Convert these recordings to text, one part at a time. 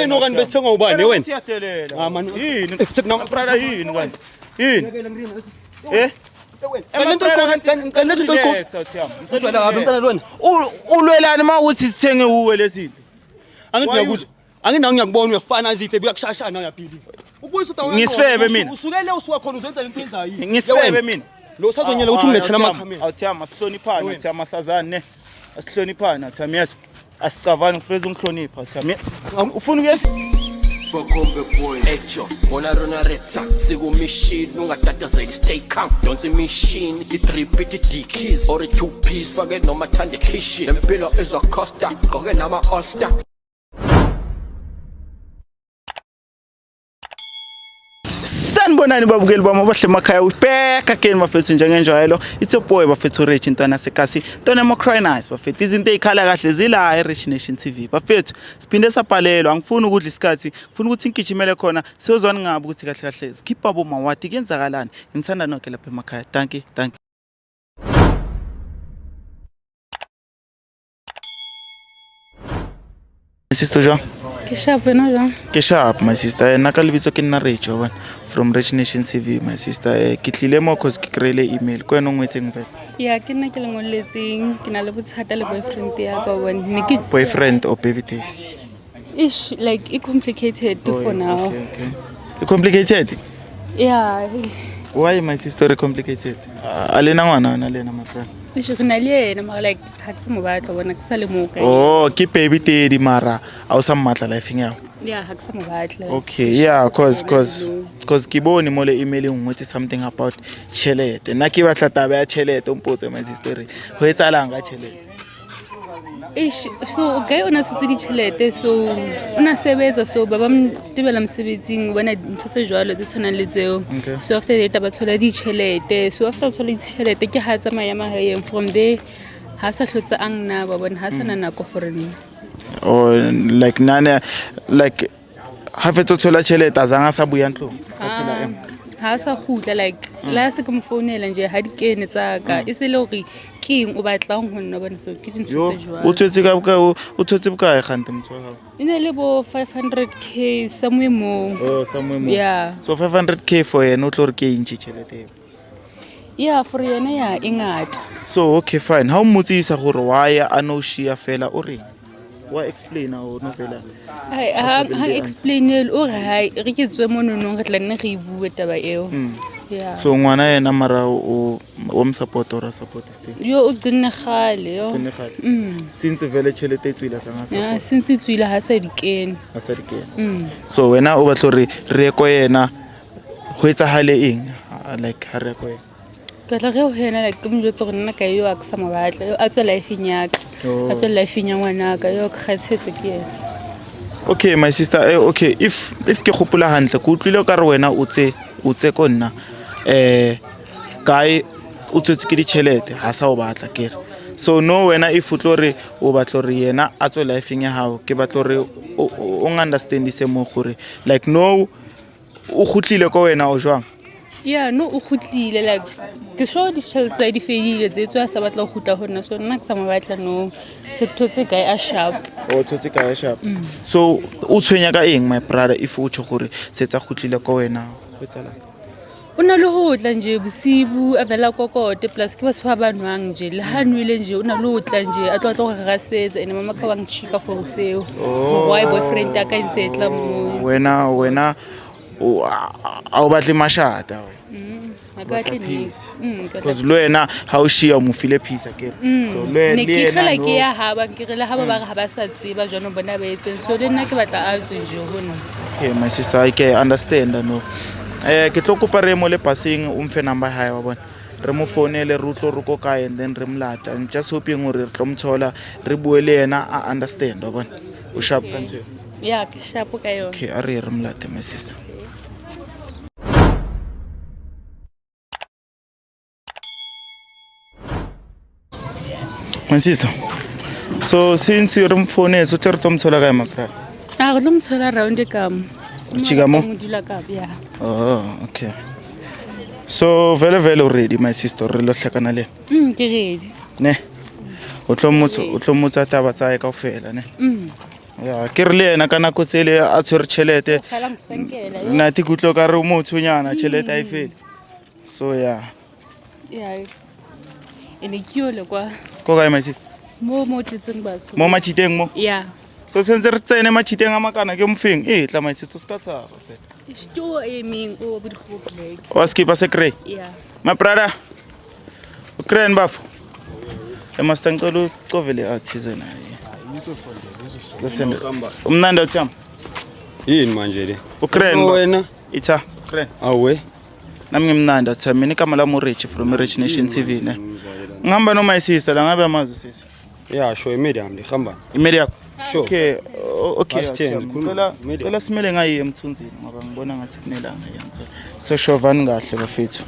no kan besithenga ubani wena siyadelela man yini sekunama brother yini kanti yini ulwelana mawuthi sithenge uwe lezinto angithi ngiyakuzwa angina ngiyakubona uyafana izife buyakushashana uyabhiliva ukubuyisa utawa ngisifebe mina usukele usuka khona uzenza lento yenzayo yini ngisifebe mina lo sazonyela ukuthi ungilethela amakhamera awuthiyama sihloniphana uthiyama sazane ne asihloniphana uthiyama yes asicavani ufreze ungihlonipha uthiyama ufuna ukuyes Bakombe boy echo Mona rona retsa Sigo machine Ungatata zaidi stay calm Don't see machine I3 D keys Or a 2-piece Forget no matande kishi Empilo is a costa Koge nama all-star Sanibonani babukeli bami abahle emakhaya ubheka again bafethu njengenjalo it's a boy bafethu Rich intwana sekasi Ntona Macry nice bafethu izinto ezikhala kahle zila eRich Nation TV bafethu siphinde saphalelwa angifuni ukudla isikhathi ngifuna ukuthi ngigijimele khona siyozwana ngabe ukuthi kahle kahle skippa bo mawati kuyenzakalani ngithanda nonke lapha emakhaya thank you Sister Jean Keshap wena Jean Keshap my sister nakalibitso ke nna Rich one from Rich Nation TV my sister ke tlile mo cause ke create email ko eno ngwetseng vele ya ke nna ke lengoletseng ke na le bothata le boyfriend ya ka one ne ke boyfriend or baby daddy ish like it complicated for now okay complicated yeah why my sister complicated alena ngwana na lena my friend ish ke na le yena mara like ha ke se mo batla bona ke sa le mo ka oh ke baby daddy mara a sa mmatla life yawo yeah ha ke se mo batla okay yeah cause ke bone mo le email ngwe something about chelete na ke batla taba ya chelete umpotse my sister ho etsalang ka chelete ish so okay ona tshotse di chelete so ona sebetsa so baba mtebela msebetsing bona ntho tse jwalo tse tshwanang le tseo so after that ba thola di chelete so after thola di chelete ke ha tsamaya mahaeng from there ha sa hlotsa ang na ba bona ha sana nako for nna or like nana like ha fetso thola chelete azanga sa buya ntlo ka tsela eng ha sa khutla like la se ke mfounela nje ha di kene tsa ka e se le hore keng o batlang ho nna bona so ke dintho tse jwalo o thotse ka buka o thotse buka e gante motho wa gago ine le bo 500k somewhere more oh somewhere more yeah so 500k for yena o tlo re ke intsi chelete yeah for yena ya ingata so okay fine how mutsisa gore why a no shia fela o re wa explain o no fela ha explain o re re ke tswe mononong re tla nne re ibue taba eo yeah so ngwana yena mara o msupport or support still yo o gcine khale yo since vele chelete tswila sanga support yeah since tswila ha sa dikene so wena o batlo re ko yena ho etsahale eng like ha re ko yena ke tla re ho yena like ke mjotse gore nna ka yo a ke sa mabatla yo a tswe life nyaka a tswe life nya ngwana ka yo kgathetse ke yena okay my sister okay if ke gopola hantle ke utlwile ka re wena o tse ko nna kae o tswetse ke di chelete ha sa o batla kere so no wena if utlo re o batlo re yena a tswe life nya hao ke batlo re o understand se mo gore like no o gutlile ko wena o jwang yeah no o gutlile like ke sho di chelete di fedile tse tswa sa batla go gutla hona so nna ke sa mabatla no se thotse guy a sharp o thotse guy a sharp so o tshwenya ka eng my brother if o tsho gore se tsa gutlile ko wena go tsala una le ho tla nje bosibu a vela kokote plus ke batho ba banwang nje le hanwile nje una le ho tla nje a tlo go gasetsa ene mama ka bang chika for seo why boyfriend ka ntse tla mo wena o batle mashata akahle nix because lo yena ha o shia mo file peace again so lo ne ke fela ke ya haba ke re le haba ba ga ba sa tseba jano bona ba etseng so le nna ke batla a tswe nje hona okay my sister I can understand no ke tlo kopa re mo le passing o mfe number hae wa bona re mo founele re utlo re ko kae and then re mlata I'm just hoping gore re tlo mthola re bue le yena a understand wa bona o sharp ka ntse yeah ke sharp ka yona okay a re mlate my sister my sister so since you're on phone so tlo re tlo mthola kae mapra a go mthola round kam Chigamo modula ka ya oh okay so very already my sister re lo hlakana le ke ready ne o tlo motsa taba tsa ka ofela ne ya ke re le yena ka nako tsele a tshwere tšhelete Khala ngiswankela. nna ti kutlo ka re o mothonyana tšhelete a e fele so ya Yeah. Ene ke yole kwa ko kae my sister mo tletseng batho. mo machiteng mo Yeah. so sentse re tsene machiteng a makana ke mofeng tla my sister ska tshaba Sto eming o bodikgo black. wa skipa se grey Yeah. my brother ukren bafo emasta ngicela ucovele athize naye listen umnandi uthiyama Yini manje le? ukren Wena? itha ukren Awe. nami ngimnandi uthiyama mina igama lami Rich from Rich Nation TV ne ngihamba no my sister la ngabe amazi sisi Yeah, sure medium lihamba. imeli yakho Sure. okay Past 10, ngicela ngicela simele ngayi emthunzini ngoba ngibona ngathi kunelanga yangithola so shovani kahle bafethu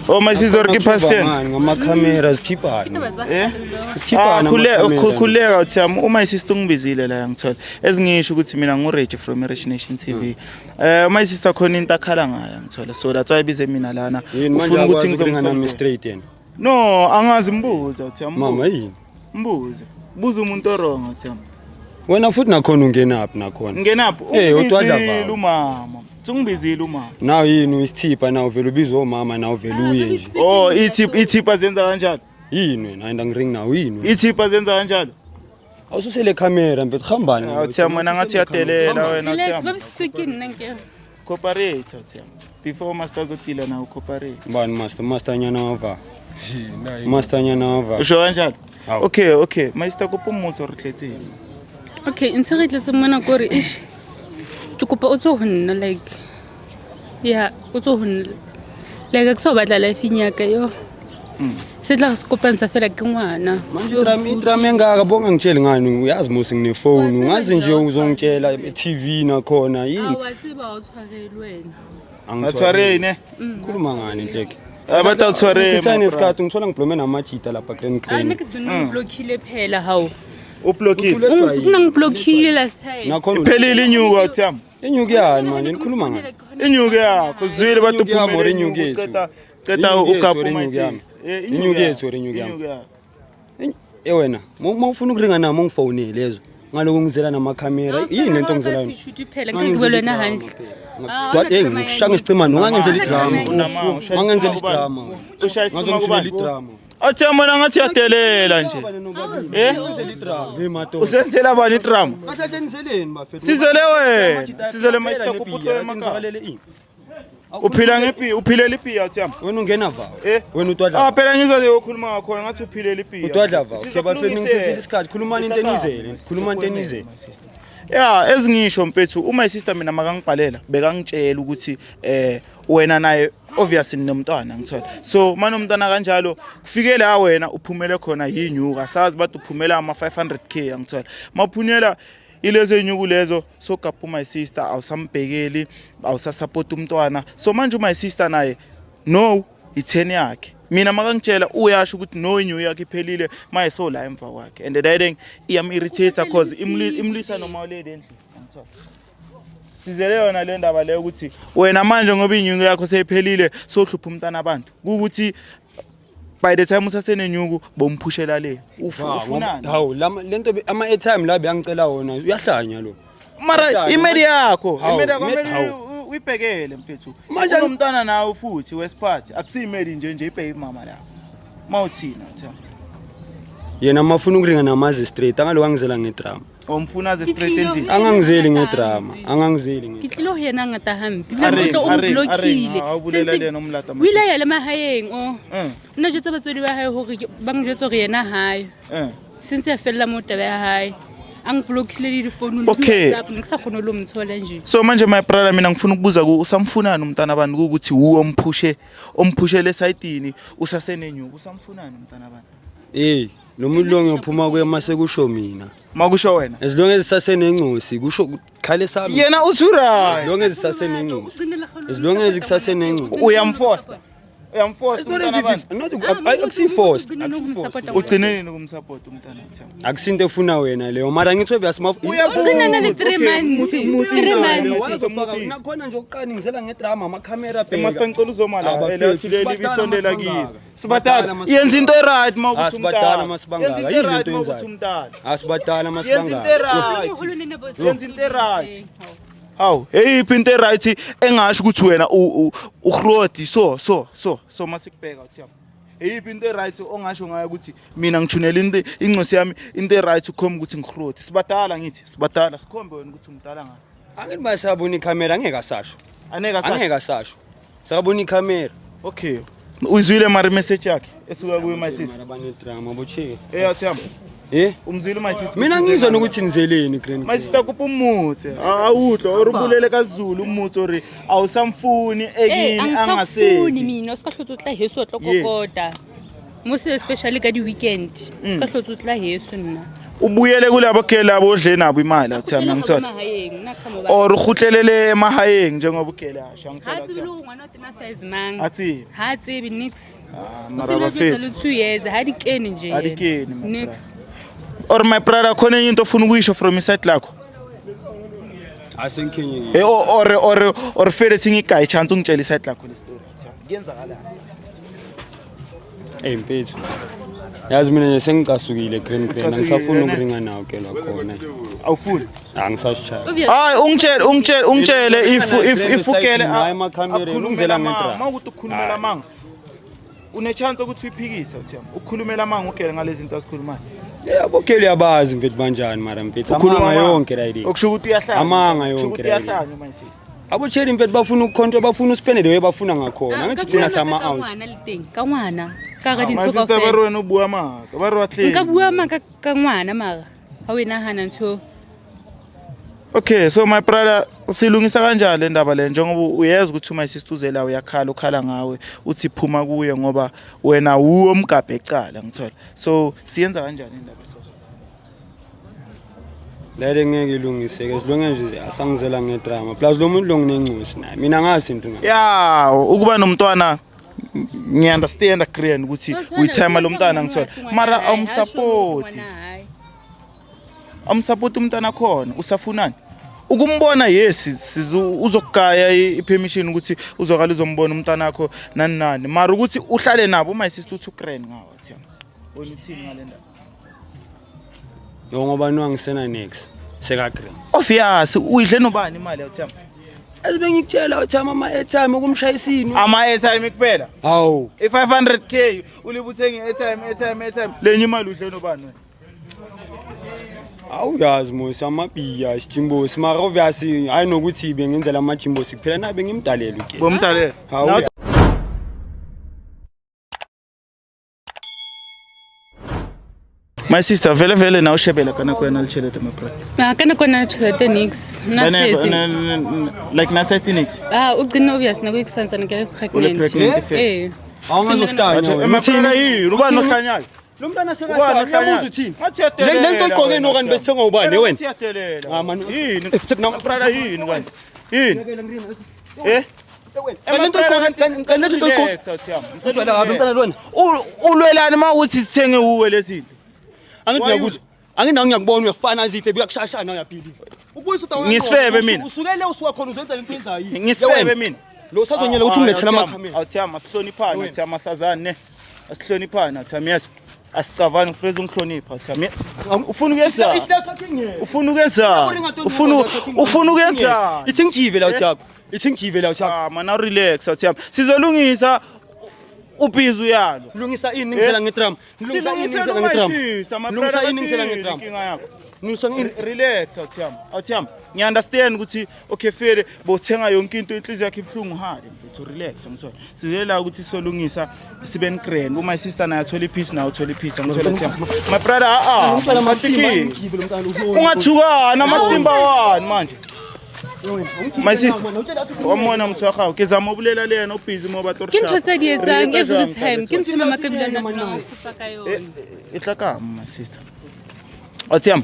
oh my sister keep past 10 Ngama camera zikhipani. Zikhipani. khuleka uthiyama uma isister ngibizile la ngithola ezingisho ukuthi mina nguReggie from Rich Nation TV my sister khona into akhala ngayo ngithola so that's why bize mina lana Ufuna ukuthi ngizongana straight yena. no angazi mbuza uthiyama Mama yini? mbuza buza umuntu oronga uthiyama Wena futhi nakhona ungena up nakhona. ngenapho udwadla ubizile baba. umama sungibizile umama Naw yini uyisithipha naw vele ubizwa umama naw vele uye nje. oh ithipa zenza kanjalo Yini wena ayinda ngiring naw yini? ithipa zenza kanjalo Awususele camera mbe khambani. uthiyama wena ngathi yadelela wena Let's uthiyama babiswekini nanke. cooperate uthiyama before master zodila nawo cooperate Bani master nyana wava. Master nyana wava. usho kanjalo Hawu. okay master kopa umutso re tletseng Okay, ntse re tletse mona gore ish. Ke kopa o tso honna like. Yeah, o tso honna. Like ke so batla life nyaka yo. Se tla se kopantsha fela ke ngwana. Drama engaka bonga ngitshela ngani uyazi musi ngine phone ngazi nje uzongitshela TV nakhona yini Awatsiba o tshwarelwe wena. athware ne Khuluma ngani Nhleke abathi athware Isane isikhathi ngithola ngiblome namachita lapha Grand Ah, Crane nek dona blockile phela hawo. ublokile Ungiblockile last time. nakhona phelile inyuka uthiyama inyuki yani manje nikhuluma ngani inyuka yakho zwile bathi Inyuki yami or uphumele inyuki inyuka yethu? qeda Inyuki yethu ugapu or my inyuki yami? sister Inyuki yethu or inyuki yami? wena mawufuna ukuringa nami ungifone lezo ngaloko ngizela namakhamera yini lento ngizela yona Shuthi phela ngeke ngibelwe na handle. ngikushanga isicimani ungangenzela idrama ungangenzela idrama ushayisima ngazongishela kubani idrama athiyama wena ngathi yadelela nje ngenzela idrama hey madoda usenzela bani idrama bathathe nizeleni bafethu sizele wena sizele master kuphuthwe emakhaya ngizalele ini uphila ngepi uphilela ipiya uthiyama wena ungena va wena utwadla ah phela ngizwe ukhuluma ngakhona ngathi uphilela ipiya utwadla va okay bafethu ngithethe isikhathi khulumani into enizele khulumani into enizele yeah ezingisho mfethu uma sister mina makangibhalela bekangitshela ukuthi wena naye obviously nomntwana ngithola so manomntwana kanjalo kufike la wena uphumele khona yinyuka sazi bathi uphumela ama 500k ngithola maphunyela ilezo inyuku lezo so kaphu my sister awusambhekeli awusasupport umntwana so manje my sister naye no i10 yakhe mina makangitshela uyasho ukuthi no inyuku yakhe iphelile maye so la emva kwakhe and that thing iyam irritate because imlisa noma ulele endlini ngithola sizele yona le ndaba leyo ukuthi wena manje ngoba inyuku yakho seyiphelile sohlupha umntana abantu ukuthi by the time usasenenyuku bomphushela le ufunani hawu lento ama airtime la beyangicela wona uyahlanya lo mara imedi yakho Hawu, imedi yakho imedi, kumele hawu. uyibhekele mfethu Manje umntana nawe futhi wesiphathi akusimedi nje ibheke mama la mawuthina tha yena mafuna ukuringa namazi straight angalo angizela ngedrama omfuna ze straight endlini angangizeli ngedrama angangizeli Ke tlilo ho yena ngata hampe. Are, Le motho o are, blockile. are, ha o bolela le yena o molata mo- Wila ya le mahayeng o. Eh, Nna jwetsa batswedi ba hae hore ba njwetsa hore yena hae. Since ya fella mo taba ya hae. Ang blockile le phone Okay. ngisa khona lo mthola nje. so manje my brother mina ngifuna ukubuza ku usamfunani umntana abantu ukuthi omphushe le side usasenenyuku usamfunani umntana abantu lo muntu lo ngiyophuma kuye mase kusho mina makusho wena as long as sasenencosi kusho khale sami yena as usuray long as sasenencosi as long as kusasenencosi uyamforce Uyamforce It's not as umntana if akusi-forced. ugcine nini ukumsupport umntana Themba? Akusinto efuna wena leyo mara ngithi Ugcina nale 3 months. 3 months. nakhona nje ukuqala ngizela ngedrama amakhamera Master ngicela uzomala Abafethu, elathi leli sibadala bisondela masibangaka. kimi. Sibadala yenza into right mawukuthi Asibadala masibangaka. Yenza Yini into right into mawukuthi enzayo? umntana. asibadala Yenza into masibangaka right. Uhulumeni bo- Yenza into right. Hawu, eyiphi into right engasho ukuthi wena ugrodi so masikubheka uthiyama. Eyiphi into right ongasho ngayo ukuthi mina ngithunela into incosi yami into right ukhomba ukuthi ngigrodi. Sibadala ngithi, sibadala sikhombe wena ukuthi umdala ngani. angithi basabona ikhamera angeke asasho Aneka sa. angeke asasho sakabona ikhamera Okay. Uzwile mari message yakhe esuka kuye my sister. mara banedrama boche Thiyama. Umzwile my sister. mina ngizwa nokuthi nizeleni grand My sister kupha umuthi awudlo orubulele kaZulu umuthi ori awusamfuni ekini angisafuni angasezi mina sikahlotse utla heso tlokokoda mose especially ka di weekend sikahlotse utla heso nna ubuyele kulabo gele abodle nabo imali athiyama ngithola mahayeng nakhamo ba or ukhuhlelele emahayeng njengoba ugele asha ngithola hatsi athiyama bilo ngwana tena size mang athi hatsi be nix mara bafethu lu 2 years hadi keni nje Hadi keni, my nix or my brother khona enye into ofuna ukuyisho from iside lakho asenkenye or fele singigaya chance ungitshela iside lakho le story athiyama kuyenzakalani mpethu yazi mina nje sengicasukile grand Ucasukile, angisafuni ne? ukuringa nawo ke lakhona awufuni angisashaya hayi ungitshele if ugele Hayi, emakhamereni, ungizela ngedrama. mawukuthi ukhulumela amanga une chance ukuthi uyiphikise uthiyama ukukhulumela amanga ugele ngalezi zinto asikhulumayo yabo ke uyabazi mfethu banjani mara mpethu amanga yonke la idea okusho ukuthi uyahlanya Amanga Okusho yonke ukuthi la idea. uyahlanya my sister abocheri mfethu bafuna ukukhontra bafuna uspende the way bafuna ngakhona angithi thina sama out ngwana le teng ka ngwana ka ga my dintho sister ka ba re fela wena o bua maaka ba re wa tleng nka bua maka ka ngwana mara ha wena hana ntho okay so my brother silungisa kanjani le ndaba le njengoba uyazi ukuthi my sister uzela uyakhala ukhala ngawe uthi phuma kuye ngoba wena uwo mgabhe ecala ngithola so siyenza kanjani indaba so lale ngeke ilungiseke silonge nje asangizela ngedrama plus lo muntu lo nginencusi naye mina ngazi into ngayo ya ukuba nomntwana ngiunderstand agree ukuthi uyithema lo mntwana ngithola mara amsupport umntwana khona usafunani ukumbona yes uzokugaya ipermission ukuthi uzokala uzombona umntwana wakho nani mara ukuthi uhlale nabo my sister uthi ugrand ngawo thiyama wena uthini ngale ndaba lo ngoba nwangisena next seka grand obvious uyidle nobani imali yathiyama asibe ngikutshela uthama ama airtime ukumshayisini ama airtime kuphela hawu i500k ulibuthe nge-airtime lenye imali udle nobani wena awuyazi mosi amabiya sijimbosi mara obviously hayi nokuthi bengenzela amajimbosi kuphela nabe ngimdalela uke bomdalela hawu my sister vele na ushebela kana kwena lichelete my brother kana kona chelete nix nasezi like nasethi nix ugcina obvious nakuyisansa ngeke pregnant pregnant, awungazohlanya emathina yini ubani ohlanyayo lo mntana ubani sekaqala ohlanyayo yabuza uthini ngathetelela le nto igqoke nokani besithenga ubani wena ngathetelela man. yini brother yini kanti yini ulwelani mawuthi sithenge uwe lezinto angithi ngiyakuzwa anginawo ngiyakubona uyafana zife buyakushashana uyaphila ukubuyisa ukuthi Ngisifebe mina. usukele usuka khona uzenza into enzayo ngisifebe mina lo sazonyela ukuthi ungilethela amakhamera awuthiyama asihloniphane awuthiyama asazane ne asihloniphane awuthiyama yes asicavani ngifreza ungihlonipha awuthiyama ufuna ukuyenza ufuna ukuyenza ufuna ukuyenza ithi ngijive la uthiyakho ithi ngijive la uthiyakho mana relax awuthiyama sizolungisa ubhizi uyalo lungisa ini ngizela ngedrum lungisa ini ngizela ngedrum lungisa ini ngizela ngedrum Nusa relax awuthiyama ngiunderstand ukuthi okay fere bothenga yonke into inhliziyo yakhe ibhlungu hard mfethu relax ngithola sizela ukuthi solungisa sibe grand uma sister nayo athola ipeace nayo uthola ipeace ngithola thiyama my brother ngicela masimba ngijive lo mntana ungathukana amasimba wani manje my sister wamona mthwakha kezama ubulela lena ubhizi ngoba tor ke ntho tse di etsang every time ke ntho makabilana na kufa ka yona itlaka my sister awuthiyama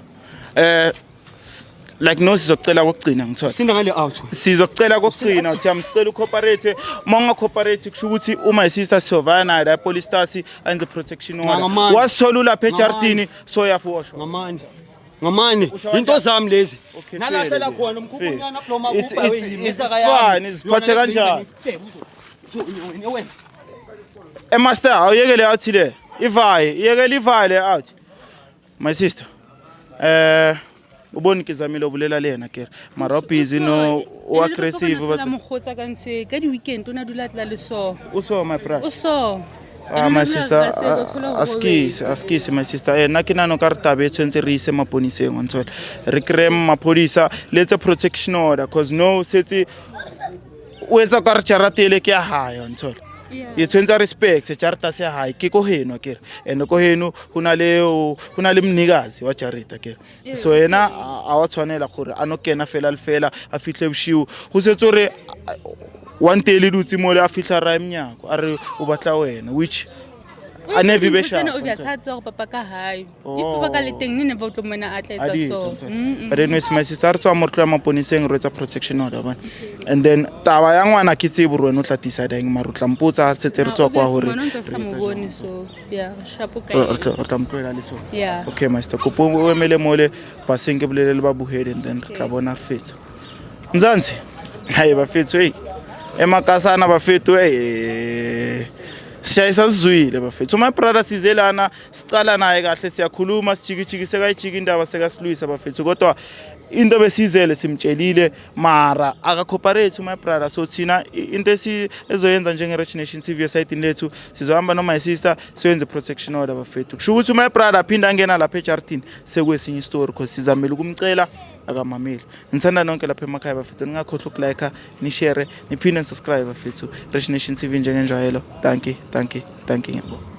like no sizocela kokugcina ngithola sinda ngale out sizocela kokugcina uthi amsicela ucooperate monga cooperate kusho ukuthi uma isister sovana nayo la police stars enze protection order wasithola lapha ejardini so yafuwasho ngamani into zami lezi Okay, nalahlela fair, khona fair. umkhukhu nyana kulo It's makuba fine, iziphathe kanjani master awuyekele out le ivaye iyekele ivaye le out my sister ubone Kizamile obulela lena ke mara busy no aggressive ba mogotsa ka ntse ka di weekend ona dula tla le so uso my brother so my sister askisi my sister nna ke nano ka re tabe tshwentse re ise maponiseng ntsola re krem mapolisa let's protection order cause no setse o etsa ka re charatele ke ya hayo ntsola ye tshwentse respect se charita se hayi ke ko heno ke ene ko heno hona le mnikazi wa charita ke so yena a wa tshwanela gore a no kena fela le fela a fihle boshiu go setse re one tele dutse mo le a fihla ra emnyako a re o batla wena which a never be sha o bya sa tsa go papa ka hayi if ba ka le teng ne ba tlo mona a tla etsa so but then my sister tswa mo tla maponiseng re tsa protection order ban and then taba ya ngwana ke tse bo rona o tla tisa dang maru tla mpotsa setse re tswa kwa hore so yeah shapo ka o tla mtloela le so yeah okay master kopo o emele mole ba senge bolele ba buhede and then re tla bona fetsa Mzansi hayi ba fetso emakasana bafethu sishayisa sizwile bafethu my brother sizelana sicala naye kahle siyakhuluma sijikijiki sekayijiki indaba sekasilwisa bafethu kodwa into besizele simtshelile mara akacooperate my brother so thina into ezoyenza njenge Rich Nation TV site lethu sizohamba no my sister siyenze protection order bafethu kusho ukuthi my brother aphinda ngena lapha eJardini sekwesinye story because sizamela ukumcela akamameli ngithanda nonke lapha emakhaya bafethu ningakhohlwa ukulike ni share niphinde subscribe bafethu Rich Nation TV njengenjwayelo thank you